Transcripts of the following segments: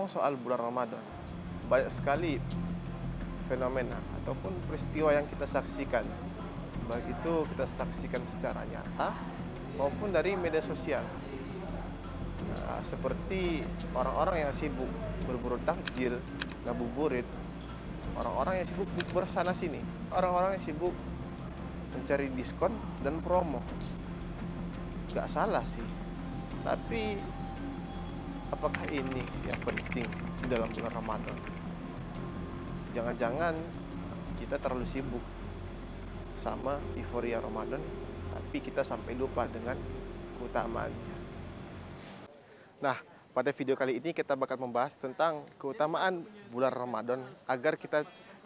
ngomong soal bulan Ramadan, banyak sekali fenomena ataupun peristiwa yang kita saksikan, baik itu kita saksikan secara nyata maupun dari media sosial. Seperti orang-orang yang sibuk berburu takjil, ngabuburit, orang-orang yang sibuk bukber sana sini, orang-orang yang sibuk mencari diskon dan promo. Gak salah sih, tapi apakah ini yang penting di dalam bulan Ramadan? Jangan-jangan kita terlalu sibuk sama euforia Ramadan, tapi kita sampai lupa dengan keutamaannya. Nah, pada video kali ini kita bakal membahas tentang keutamaan bulan Ramadan agar kita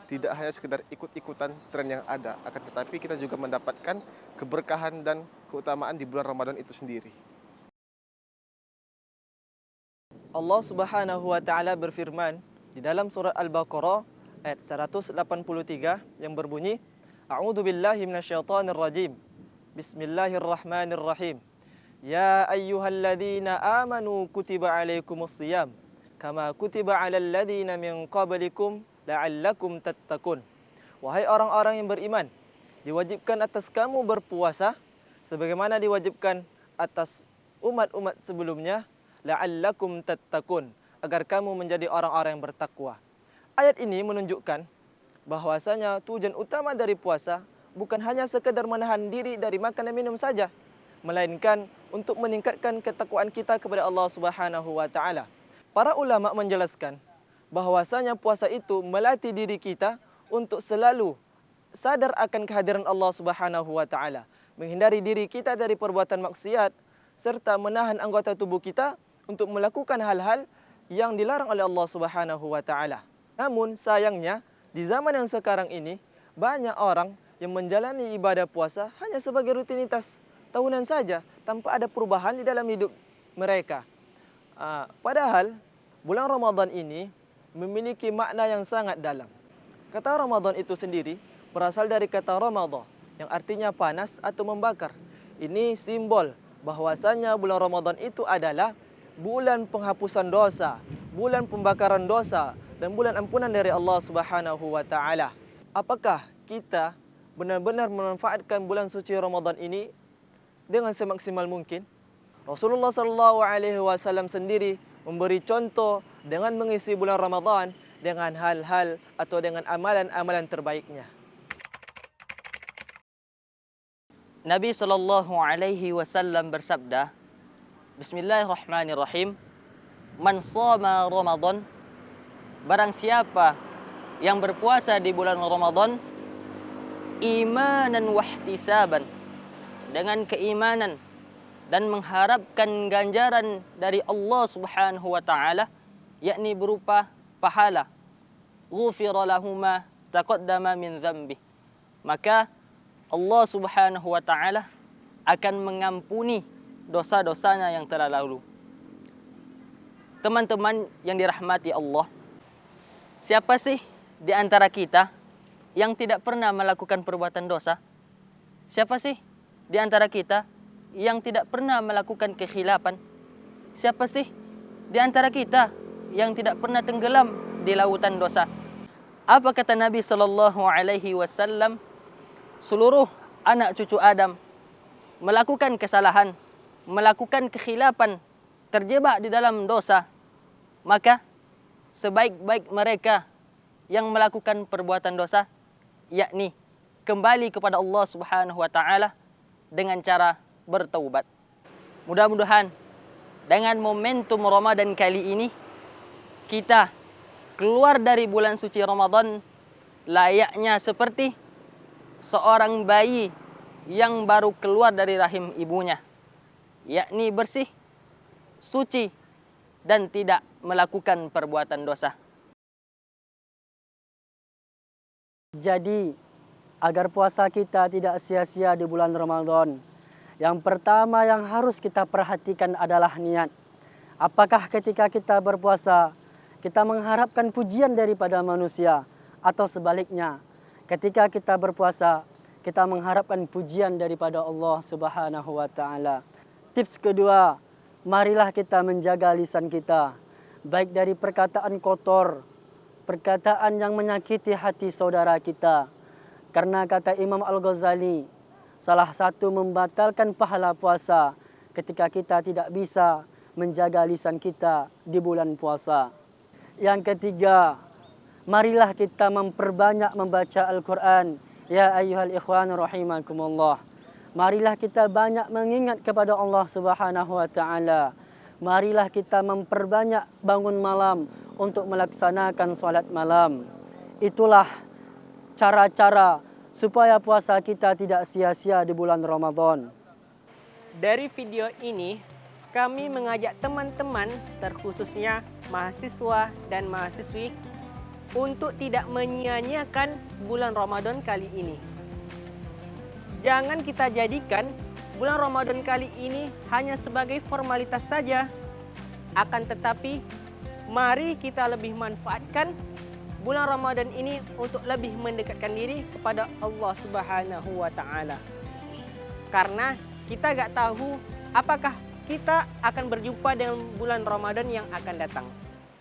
tidak hanya sekedar ikut-ikutan tren yang ada, akan tetapi kita juga mendapatkan keberkahan dan keutamaan di bulan Ramadan itu sendiri. Allah Subhanahu wa taala berfirman di dalam surat Al-Baqarah ayat 183 yang berbunyi, A'udzu billahi minasyaitonir rajim. Bismillahirrahmanirrahim. Ya ayyuhalladzina amanu kutiba alaikumus shiyam kama kutiba alal ladzina min qablikum la'allakum tattaqun. Wahai orang-orang yang beriman, diwajibkan atas kamu berpuasa sebagaimana diwajibkan atas umat-umat sebelumnya, la'allakum tattaqun, agar kamu menjadi orang-orang yang bertakwa. Ayat ini menunjukkan bahwasanya tujuan utama dari puasa bukan hanya sekedar menahan diri dari makan dan minum saja, melainkan untuk meningkatkan ketakwaan kita kepada Allah Subhanahu wa taala. Para ulama menjelaskan bahwasanya puasa itu melatih diri kita untuk selalu sadar akan kehadiran Allah Subhanahu wa taala, menghindari diri kita dari perbuatan maksiat serta menahan anggota tubuh kita untuk melakukan hal-hal yang dilarang oleh Allah Subhanahu wa taala. Namun sayangnya di zaman yang sekarang ini banyak orang yang menjalani ibadah puasa hanya sebagai rutinitas tahunan saja tanpa ada perubahan di dalam hidup mereka. Padahal bulan Ramadan ini memiliki makna yang sangat dalam. Kata Ramadan itu sendiri berasal dari kata Ramadan yang artinya panas atau membakar. Ini simbol bahwasanya bulan Ramadan itu adalah bulan penghapusan dosa, bulan pembakaran dosa, dan bulan ampunan dari Allah Subhanahu wa taala. Apakah kita benar-benar memanfaatkan bulan suci Ramadan ini dengan semaksimal mungkin? Rasulullah SAW sendiri memberi contoh dengan mengisi bulan Ramadan dengan hal-hal atau dengan amalan-amalan terbaiknya. Nabi SAW bersabda, Bismillahirrahmanirrahim, Man shoma Ramadan, barang siapa yang berpuasa di bulan Ramadan, imanan wahtisaban, dengan keimanan dan mengharapkan ganjaran dari Allah Subhanahu wa taala, yakni berupa pahala, ghufira lahu ma taqaddama min dzambi, maka Allah Subhanahu wa taala akan mengampuni dosa-dosanya yang telah lalu. Teman-teman yang dirahmati Allah, siapa sih di antara kita yang tidak pernah melakukan perbuatan dosa? Siapa sih di antara kita yang tidak pernah melakukan kekhilapan? Siapa sih di antara kita yang tidak pernah tenggelam di lautan dosa? Apa kata Nabi sallallahu alaihi wasallam? Seluruh anak cucu Adam melakukan kesalahan, melakukan kekhilapan, terjebak di dalam dosa, maka sebaik-baik mereka yang melakukan perbuatan dosa, yakni kembali kepada Allah Subhanahu wa taala dengan cara bertaubat. Mudah-mudahan dengan momentum Ramadan kali ini kita keluar dari bulan suci Ramadan layaknya seperti seorang bayi yang baru keluar dari rahim ibunya, yakni bersih, suci, dan tidak melakukan perbuatan dosa. Jadi, agar puasa kita tidak sia-sia di bulan Ramadan, yang pertama yang harus kita perhatikan adalah niat. Apakah ketika kita berpuasa, kita mengharapkan pujian daripada manusia, atau sebaliknya, ketika kita berpuasa, kita mengharapkan pujian daripada Allah Subhanahu wa taala. Tips kedua, marilah kita menjaga lisan kita, baik dari perkataan kotor, perkataan yang menyakiti hati saudara kita. Karena kata Imam Al-Ghazali, salah satu membatalkan pahala puasa ketika kita tidak bisa menjaga lisan kita di bulan puasa. Yang ketiga, marilah kita memperbanyak membaca Al-Quran. Ya ayyuhal ikhwan rahimakumullah. Marilah kita banyak mengingat kepada Allah Subhanahu wa taala. Marilah kita memperbanyak bangun malam untuk melaksanakan salat malam. Itulah cara-cara supaya puasa kita tidak sia-sia di bulan Ramadan. Dari video ini, kami mengajak teman-teman, terkhususnya mahasiswa dan mahasiswi, untuk tidak menyia-nyiakan bulan Ramadan kali ini. Jangan kita jadikan bulan Ramadan kali ini hanya sebagai formalitas saja. Akan tetapi, mari kita lebih manfaatkan bulan Ramadan ini untuk lebih mendekatkan diri kepada Allah Subhanahu wa taala. Karena kita gak tahu apakah kita akan berjumpa dengan bulan Ramadan yang akan datang.